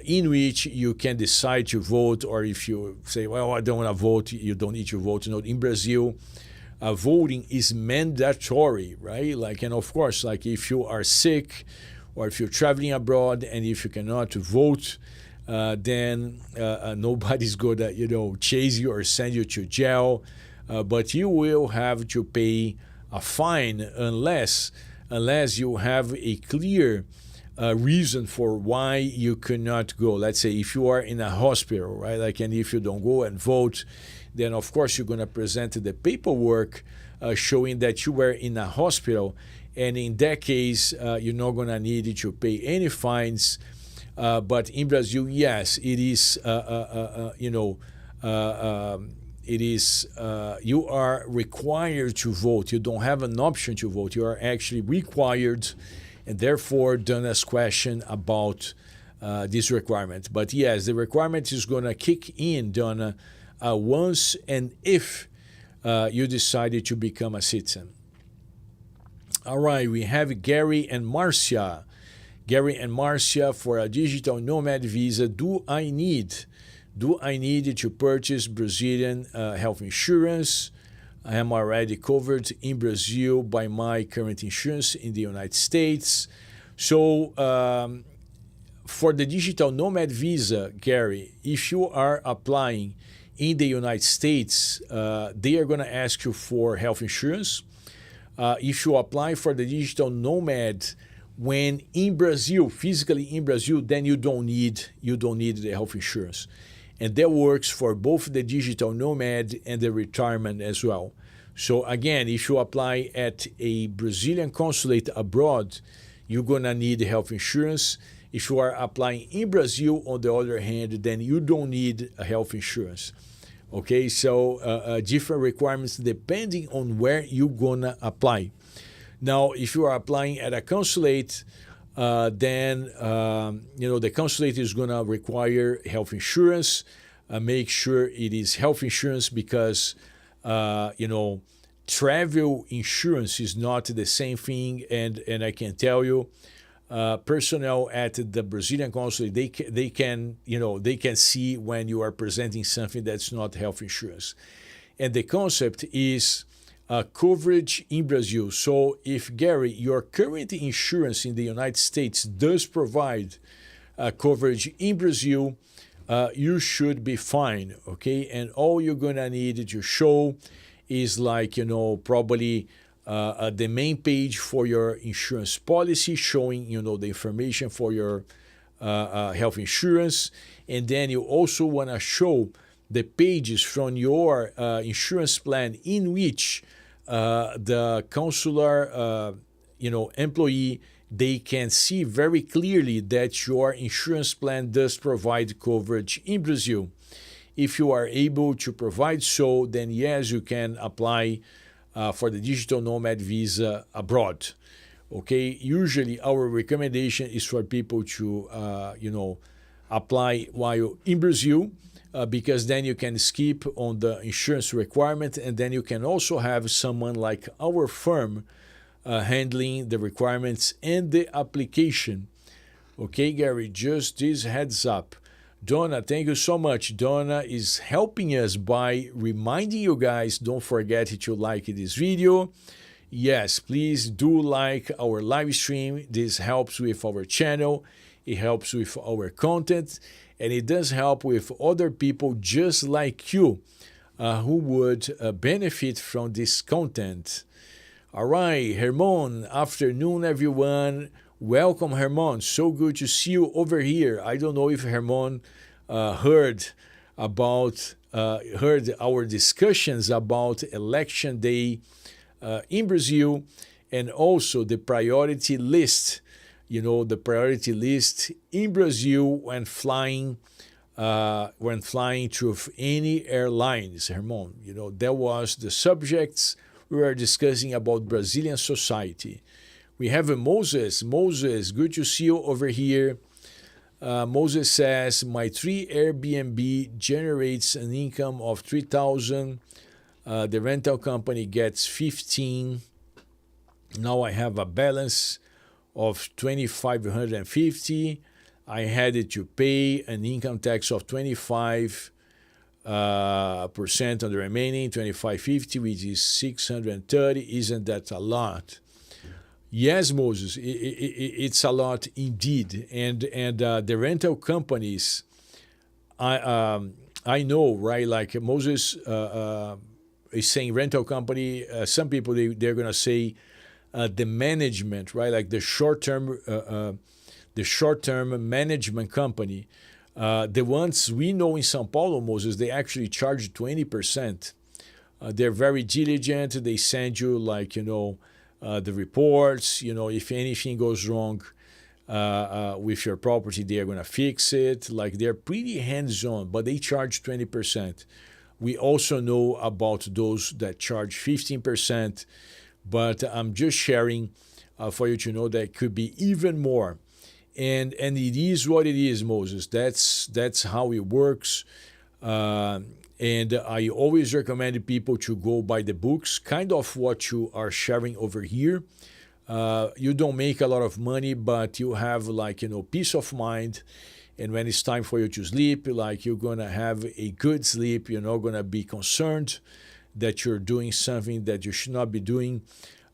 Speaker 1: in which you can decide to vote, or if you say, well, I don't want to vote, you don't need to vote. You know, in Brazil, voting is mandatory, right? Like, and of course, like, if you are sick or if you're traveling abroad and if you cannot vote, then nobody's going to, you know, chase you or send you to jail. But you will have to pay a fine unless you have a clear reason for why you cannot go. Let's say if you are in a hospital, right? Like, and if you don't go and vote, then of course you're going to present the paperwork showing that you were in a hospital, and in that case, you're not going to need to pay any fines. But in Brazil, yes, it is, you know, it is, you are required to vote. You don't have an option to vote. You are actually required, and therefore Donna's question about this requirement. But yes, the requirement is going to kick in, Donna, once and if you decided to become a citizen. All right, we have Gary and Marcia. Gary and Marcia, for a digital nomad visa, do I need to purchase Brazilian health insurance? I am already covered in Brazil by my current insurance in the United States. So for the digital nomad visa, Gary, if you are applying in the United States, they are going to ask you for health insurance. If you apply for the digital nomad when in Brazil, physically in Brazil, then you don't need the health insurance. And that works for both the digital nomad and the retirement as well. So again, if you apply at a Brazilian consulate abroad, you're going to need health insurance. If you are applying in Brazil, on the other hand, then you don't need a health insurance. Okay, so different requirements depending on where you're going to apply. Now, if you are applying at a consulate, then you know, the consulate is going to require health insurance. Make sure it is health insurance because you know, travel insurance is not the same thing. And I can tell you, personnel at the Brazilian consulate, they can see when you are presenting something that's not health insurance. And the concept is coverage in Brazil. So if, Gary, your current insurance in the United States does provide coverage in Brazil, you should be fine, okay? And all you're gonna need to show is, like, you know, probably the main page for your insurance policy, showing, you know, the information for your health insurance. And then you also want to show the pages from your insurance plan in which the consular employee, they can see very clearly that your insurance plan does provide coverage in Brazil. If you are able to provide so, then yes, you can apply for the digital nomad visa abroad. Okay, usually our recommendation is for people to, apply while in Brazil, because then you can skip on the insurance requirement, and then you can also have someone like our firm handling the requirements and the application. Okay, Gary, just this heads up. Donna, thank you so much. Donna is helping us by reminding you guys, don't forget to like this video. Yes, please do like our live stream. This helps with our channel. It helps with our content. And it does help with other people just like you who would benefit from this content. All right, Hermon, afternoon, everyone. Welcome, Hermon. So good to see you over here. I don't know if Hermon heard our discussions about election day in Brazil, and also the priority list. The priority list in Brazil when flying through any airlines, Hermon. That was the subjects we were discussing about Brazilian society. We have Moses. Moses, good to see you over here. Moses says, my 3 Airbnb generates an income of 3,000. The rental company gets 15. Now I have a balance of 2,550. I had to pay an income tax of 25% on the remaining 2,550, which is 630. Isn't that a lot? Yes, Moses, it's a lot indeed. And the rental companies, I know, right? Like Moses is saying rental company. Some people they're gonna say the management, right? Like the short-term management company. The ones we know in São Paulo, Moses, they actually charge 20%. They're very diligent. They send you the reports. If anything goes wrong with your property, they are going to fix it. Like they're pretty hands-on, but they charge 20%. We also know about those that charge 15%, but I'm just sharing for you to know that it could be even more. And it is what it is, Moses. That's how it works. And I always recommend people to go by the books, kind of what you are sharing over here. You don't make a lot of money, but you have peace of mind. And when it's time for you to sleep, you're going to have a good sleep. You're not going to be concerned that you're doing something that you should not be doing.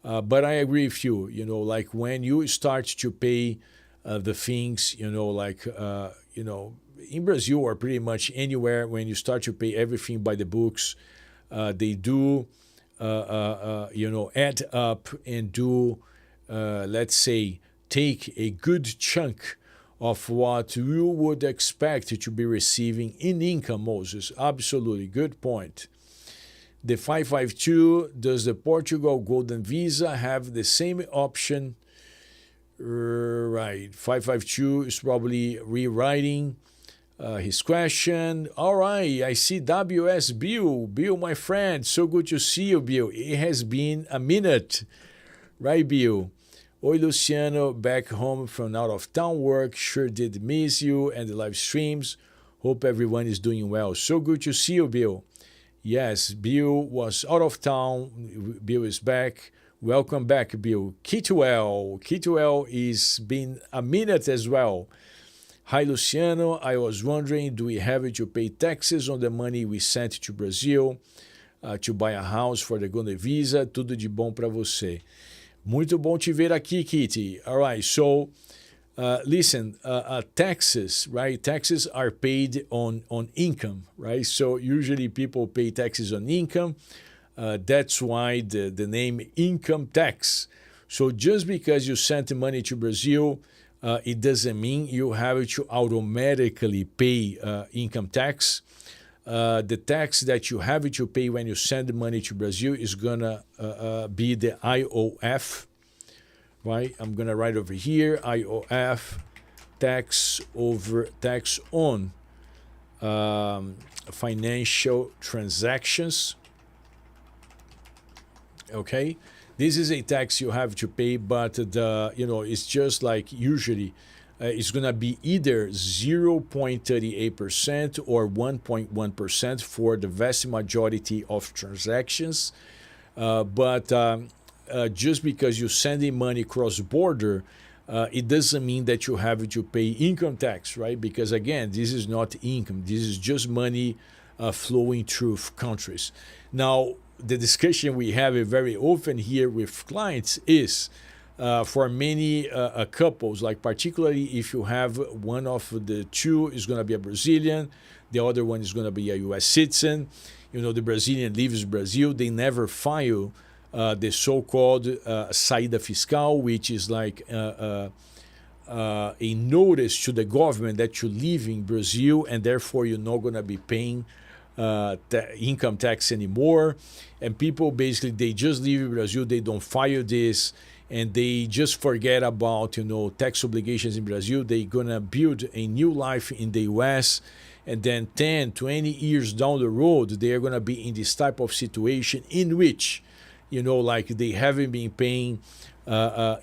Speaker 1: But I agree with you, when you start to pay the things, in Brazil or pretty much anywhere, when you start to pay everything by the books, they do, add up and do, let's say, take a good chunk of what you would expect to be receiving in income, Moses. Absolutely. Good point. The 552, does the Portugal Golden Visa have the same option? Right. 552 is probably rewriting his question. All right. I see WS Bill. Bill, my friend. So good to see you, Bill. It has been a minute. Right, Bill? Oi, Luciano. Back home from out of town work. Sure did miss you and the live streams. Hope everyone is doing well. So good to see you, Bill. Yes, Bill was out of town. Bill is back. Welcome back, Bill. Kituel. Kituel is been a minute as well. Hi, Luciano. I was wondering, do we have to pay taxes on the money we sent to Brazil to buy a house for the Golden Visa? Tudo de bom para você. Muito bom te ver aqui, Kitty. All right, so listen, taxes, right? Taxes are paid on income, right? So usually people pay taxes on income. That's why the name income tax. So just because you sent money to Brazil, it doesn't mean you have to automatically pay income tax. The tax that you have to pay when you send money to Brazil is going to be the IOF, right? I'm going to write over here, IOF, tax on financial transactions. Okay, this is a tax you have to pay, but it's just like usually it's gonna be either 0.38% or 1.1% for the vast majority of transactions. But just because you're sending money cross border, it doesn't mean that you have to pay income tax, right? Because again, this is not income. This is just money flowing through countries. Now, the discussion we have very often here with clients is for many couples, like particularly if you have one of the two is going to be a Brazilian, the other one is going to be a U.S. citizen. The Brazilian leaves Brazil, they never file the so-called saída fiscal, which is like a notice to the government that you live in Brazil and therefore you're not going to be paying income tax anymore. And people basically, they just leave Brazil, they don't file this, and they just forget about tax obligations in Brazil. They're gonna build a new life in the US, and then 10, 20 years down the road, they are gonna be in this type of situation in which like they haven't been paying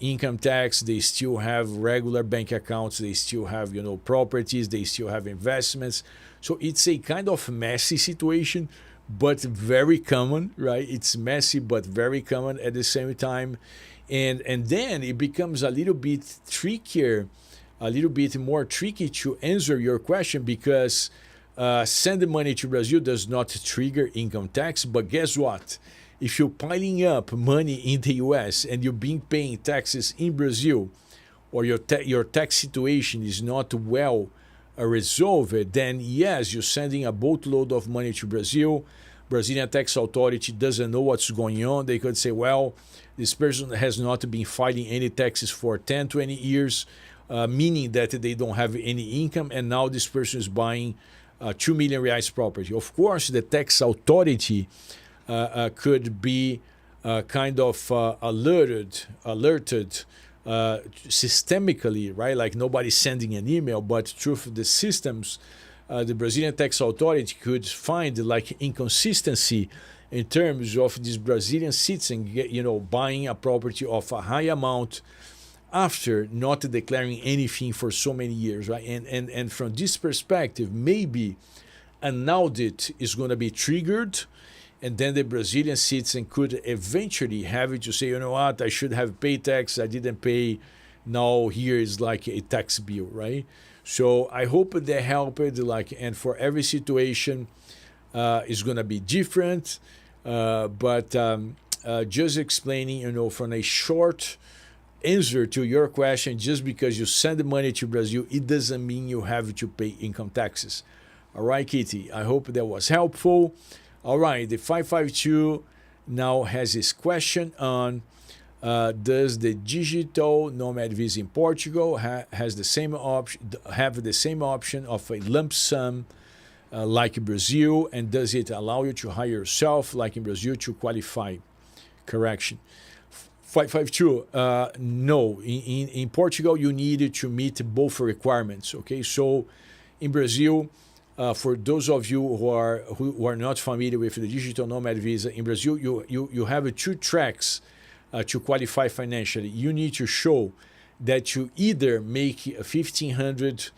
Speaker 1: income tax, they still have regular bank accounts, they still have properties, they still have investments. So it's a kind of messy situation, but very common, right? It's messy but very common at the same time. And then it becomes a little bit trickier, a little bit more tricky to answer your question, because sending money to Brazil does not trigger income tax. But guess what? If you're piling up money in the US and you're being paying taxes in Brazil, or your tax situation is not well resolved, then yes, you're sending a boatload of money to Brazil. Brazilian tax authority doesn't know what's going on. They could say, well, this person has not been filing any taxes for 10, 20 years, meaning that they don't have any income, and now this person is buying 2 million reais property. Of course, the tax authority could be kind of alerted systemically, right? Like nobody's sending an email, but through the systems, the Brazilian tax authority could find like inconsistency in terms of this Brazilian citizen, buying a property of a high amount after not declaring anything for so many years, right? And from this perspective, maybe an audit is going to be triggered, and then the Brazilian citizen could eventually have it to say, you know what, I should have paid tax, I didn't pay, now here is like a tax bill, right? So I hope that helped, and for every situation is going to be different, but just explaining, from a short answer to your question, just because you send the money to Brazil, it doesn't mean you have to pay income taxes. All right, Kitty, I hope that was helpful. All right, the 552 now has this question on does the digital nomad visa in Portugal have the same option of a lump sum like Brazil, and does it allow you to hire yourself like in Brazil to qualify? Correction. 552, no. In Portugal, you need to meet both requirements, okay? So in Brazil, for those of you who are not familiar with the digital nomad visa, in Brazil, you have two tracks to qualify financially. You need to show that you either make $1,500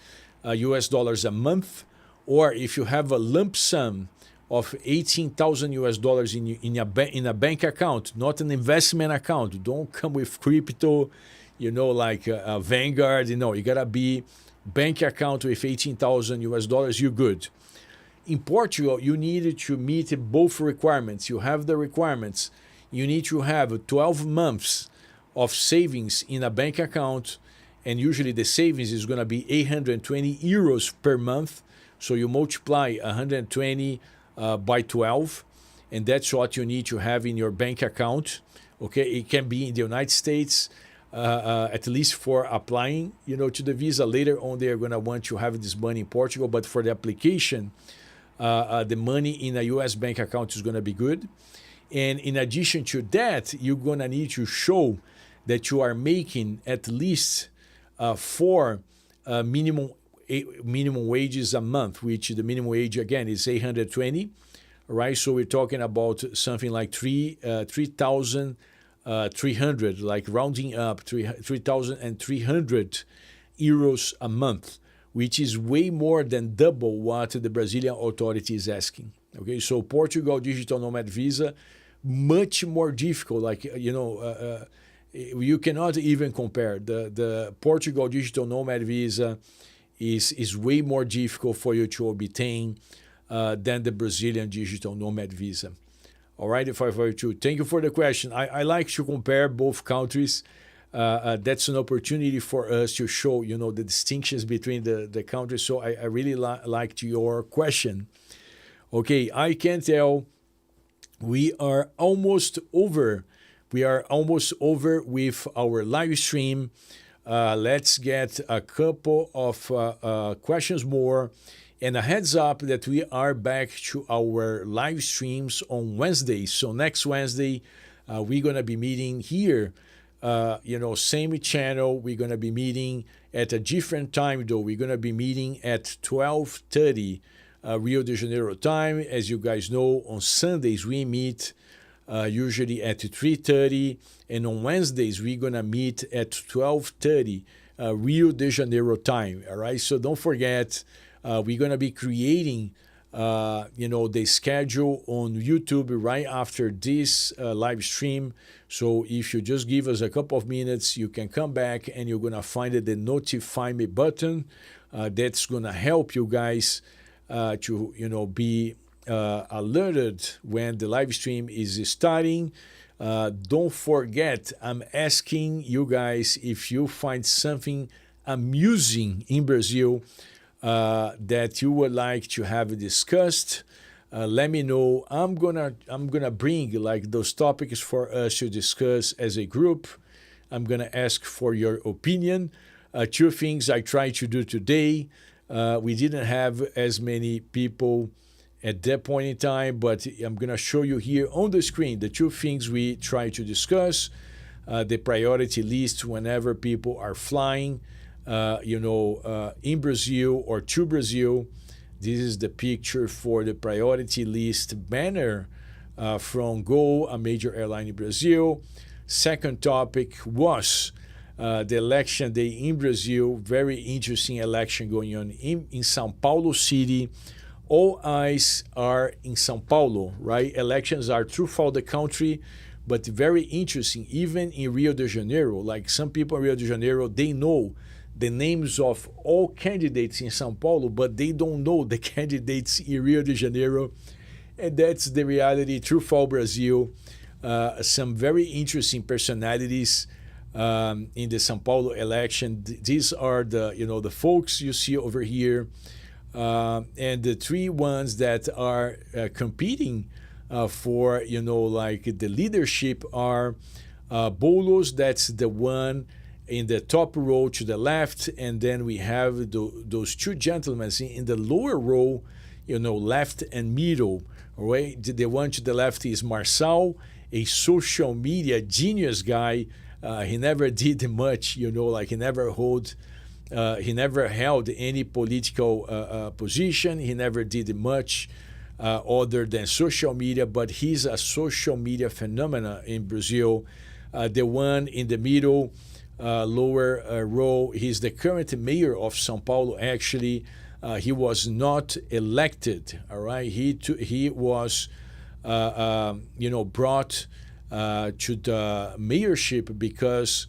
Speaker 1: US a month, or if you have a lump sum of $18,000 US in a bank account, not an investment account. Don't come with crypto, like Vanguard. You gotta be bank account with $18,000 US. You're good. In Portugal, you need to meet both requirements. You have the requirements. You need to have 12 months of savings in a bank account, and usually the savings is going to be 820 euros per month. So you multiply 120 by 12, and that's what you need to have in your bank account. Okay, it can be in the United States, at least for applying, to the visa. Later on, they are going to want to have this money in Portugal, but for the application, the money in a U.S. bank account is going to be good. And in addition to that, you're going to need to show that you are making at least 4 minimum minimum wages a month, which the minimum wage again is 820. All right, so we're talking about something like 3,300, like rounding up 3,300 euros a month, which is way more than double what the Brazilian authority is asking. Okay, so Portugal digital nomad visa, much more difficult. Like you cannot even compare. The Portugal digital nomad visa is way more difficult for you to obtain than the Brazilian digital nomad visa. All right, 552. Thank you for the question. I like to compare both countries. That's an opportunity for us to show, the distinctions between the countries. So I really liked your question. Okay, I can tell we are almost over. We are almost over with our live stream. Let's get a couple of questions more. And a heads up that we are back to our live streams on Wednesdays. So next Wednesday, we're going to be meeting here, same channel. We're going to be meeting at a different time, though. We're going to be meeting at 12:30 Rio de Janeiro time. As you guys know, on Sundays, we meet usually at 3:30. And on Wednesdays, we're going to meet at 12:30 Rio de Janeiro time. All right, so don't forget. We're going to be creating, the schedule on YouTube right after this live stream. So if you just give us a couple of minutes, you can come back and you're going to find the notify me button. That's going to help you guys to, be alerted when the live stream is starting. Don't forget, I'm asking you guys if you find something amusing in Brazil that you would like to have discussed. Let me know. I'm gonna bring like those topics for us to discuss as a group. I'm gonna ask for your opinion. Two things I tried to do today. We didn't have as many people at that point in time, but I'm gonna show you here on the screen the two things we try to discuss. The priority list whenever people are flying. In Brazil or to Brazil. This is the picture for the priority list banner from Gol, a major airline in Brazil. Second topic was the election day in Brazil. Very interesting election going on in São Paulo city. All eyes are in São Paulo, right? Elections are throughout the country, but very interesting, even in Rio de Janeiro. Like some people in Rio de Janeiro, they know the names of all candidates in São Paulo, but they don't know the candidates in Rio de Janeiro. And that's the reality throughout Brazil. Some very interesting personalities in the São Paulo election. These are the folks you see over here. And the three ones that are competing for, the leadership are Boulos, that's the one in the top row to the left, and then we have those two gentlemen in the lower row, left and middle. All right, the one to the left is Marçal, a social media genius guy. He never did much, he never held any political position. He never did much other than social media, but he's a social media phenomenon in Brazil. The one in the middle, lower row, he's the current mayor of São Paulo. Actually, he was not elected. All right, he was brought to the mayorship because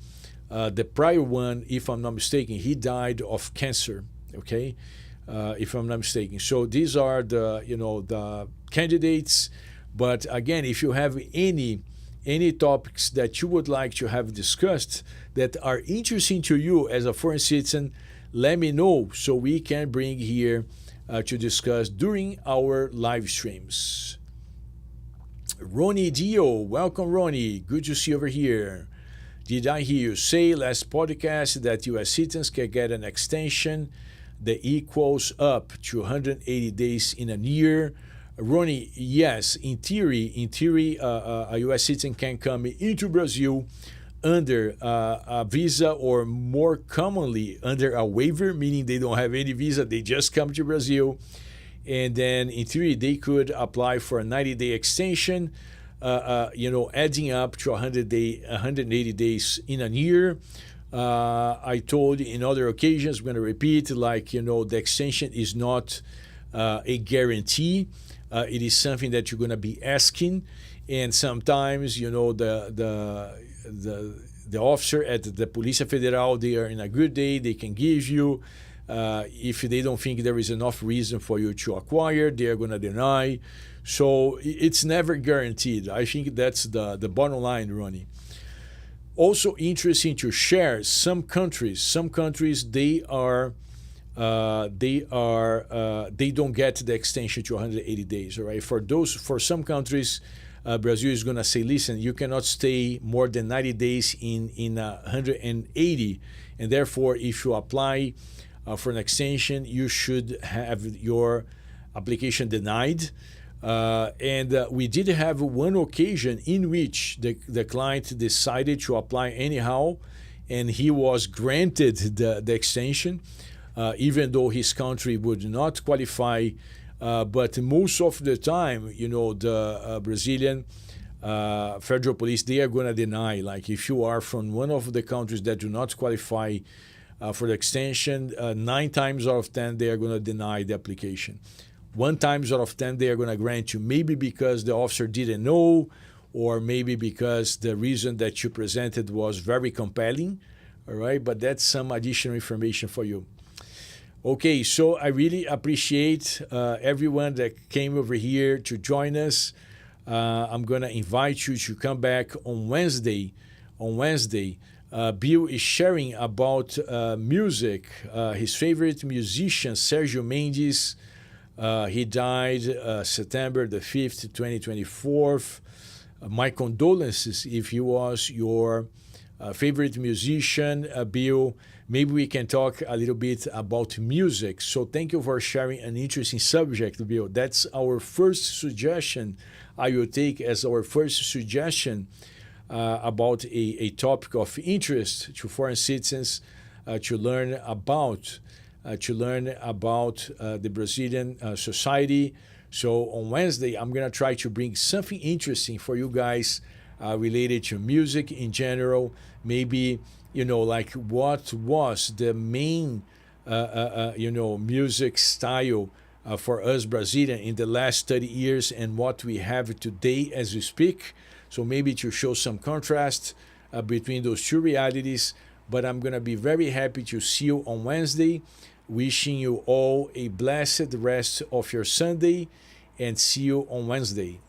Speaker 1: the prior one, if I'm not mistaken, he died of cancer. Okay, if I'm not mistaken. So these are the candidates. But again, if you have any topics that you would like to have discussed that are interesting to you as a foreign citizen, let me know so we can bring here to discuss during our live streams. Ronnie Dio, welcome Ronnie, good to see you over here. Did I hear you say last podcast that U.S. citizens can get an extension that equals up to 180 days in a year? Ronnie, yes, in theory, a U.S. citizen can come into Brazil under a visa, or more commonly under a waiver, meaning they don't have any visa, they just come to Brazil. And then in theory, they could apply for a 90-day extension, adding up to 180 days in a year. I told in other occasions, I'm going to repeat, like, the extension is not a guarantee. It is something that you're going to be asking. And sometimes, the officer at the Polícia Federal, they are in a good day, they can give you. If they don't think there is enough reason for you to acquire, they are going to deny. So it's never guaranteed. I think that's the bottom line, Ronnie. Also interesting to share, some countries they don't get the extension to 180 days. All right, for some countries, Brazil is going to say, listen, you cannot stay more than 90 days in 180, and therefore, if you apply for an extension, you should have your application denied. And we did have one occasion in which the client decided to apply anyhow, and he was granted the extension, even though his country would not qualify. But most of the time, the Brazilian federal police, they are going to deny. Like, if you are from one of the countries that do not qualify for the extension, 9 times out of 10, they are going to deny the application. 1 times out of 10, they are going to grant you, maybe because the officer didn't know, or maybe because the reason that you presented was very compelling. All right, but that's some additional information for you. Okay, so I really appreciate everyone that came over here to join us. I'm going to invite you to come back on Wednesday. Bill is sharing about music. His favorite musician, Sergio Mendes, he died September the 5th, 2024. My condolences if he was your favorite musician, Bill. Maybe we can talk a little bit about music. So thank you for sharing an interesting subject, Bill. That's our first suggestion. I will take as our first suggestion about a topic of interest to foreign citizens to learn about the Brazilian society. So on Wednesday, I'm going to try to bring something interesting for you guys related to music in general. Maybe, like what was the main, music style for us Brazilian in the last 30 years and what we have today as we speak. So maybe to show some contrast between those two realities. But I'm going to be very happy to see you on Wednesday. Wishing you all a blessed rest of your Sunday, and see you on Wednesday.